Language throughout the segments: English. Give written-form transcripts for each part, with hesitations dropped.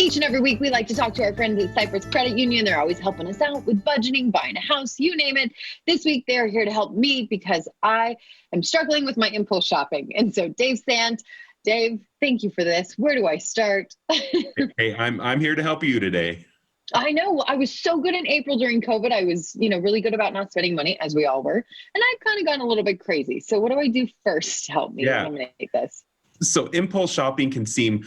Each and every week, we like to talk to our friends at Cyprus Credit Union. They're always helping us out with budgeting, buying a house, you name it. This week, they're here to help me because I am struggling with my impulse shopping. And so Dave Sant, Dave, thank you for this. Where do I start? Hey, I'm here to help you today. I know. I was so good in April during COVID. I was, really good about not spending money, as we all were. And I've kind of gone a little bit crazy. So what do I do first to help me eliminate this? So impulse shopping can seem,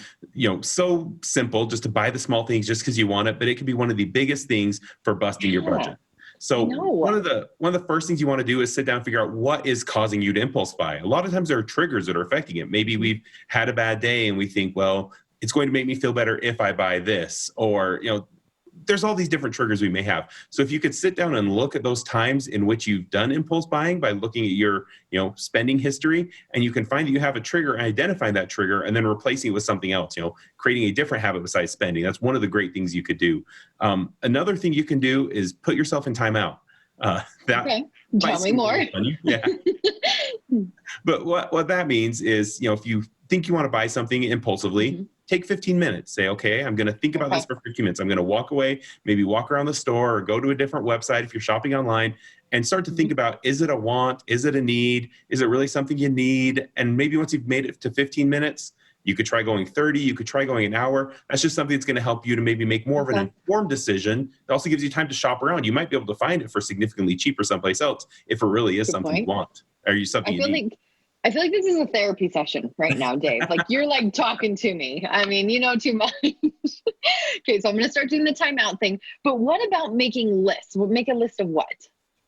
so simple just to buy the small things just because you want it, but it can be one of the biggest things for busting your budget. So one of the first things you want to do is sit down and figure out what is causing you to impulse buy. A lot of times there are triggers that are affecting it. Maybe we've had a bad day and we think, well, it's going to make me feel better if I buy this, or, there's all these different triggers we may have. So if you could sit down and look at those times in which you've done impulse buying by looking at your, spending history, and you can find that you have a trigger and identifying that trigger and then replacing it with something else, creating a different habit besides spending. That's one of the great things you could do. Another thing you can do is put yourself in timeout. Okay. Tell me more. Yeah. But what that means is, if you think you want to buy something impulsively, take 15 minutes. Say, okay, I'm going to think about this for 15 minutes. I'm going to walk away, maybe walk around the store or go to a different website if you're shopping online, and start to think about, is it a want? Is it a need? Is it really something you need? And maybe once you've made it to 15 minutes, you could try going 30, you could try going an hour. That's just something that's going to help you to maybe make more of an informed decision. It also gives you time to shop around. You might be able to find it for significantly cheaper someplace else if it really is something you want. Or something you need. I feel like this is a therapy session right now, Dave. Like you're like talking to me. I mean, you know too much. Okay, so I'm going to start doing the timeout thing. But what about making lists? We'll make a list of what?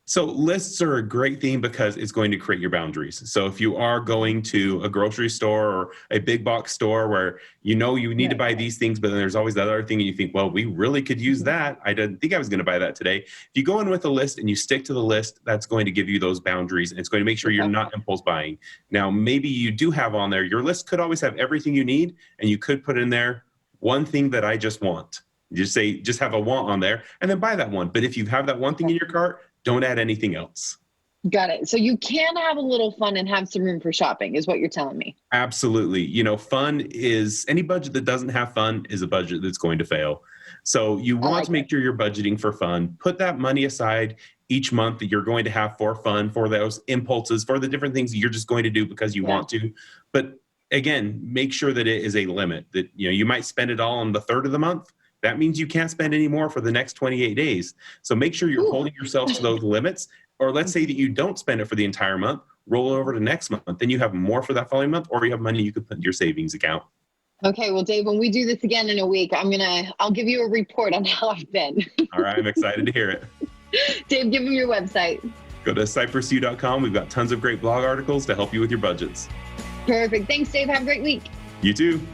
So lists are a great thing because it's going to create your boundaries. So if you are going to a grocery store or a big box store where you need to buy these things, but then there's always that other thing and you think, well, we really could use that. I didn't think I was going to buy that today. If you go in with a list and you stick to the list, that's going to give you those boundaries and it's going to make sure you're not impulse buying. Now, maybe you do have on there, your list could always have everything you need and you could put in there one thing that I just want. You just have a want on there and then buy that one. But if you have that one thing in your cart, don't add anything else. Got it. So you can have a little fun and have some room for shopping is what you're telling me. Absolutely. Fun is any budget that doesn't have fun is a budget that's going to fail. So you want to make sure you're budgeting for fun. Put that money aside each month that you're going to have for fun, for those impulses, for the different things you're just going to do because you want to. But again, make sure that it is a limit that, you might spend it all on the third of the month. That means you can't spend any more for the next 28 days. So make sure you're holding yourself to those limits. Or let's say that you don't spend it for the entire month, roll it over to next month. Then you have more for that following month, or you have money you could put in your savings account. Okay, well, Dave, when we do this again in a week, I'll give you a report on how I've been. All right, I'm excited to hear it. Dave, give them your website. Go to cyprusu.com. We've got tons of great blog articles to help you with your budgets. Perfect. Thanks, Dave. Have a great week. You too.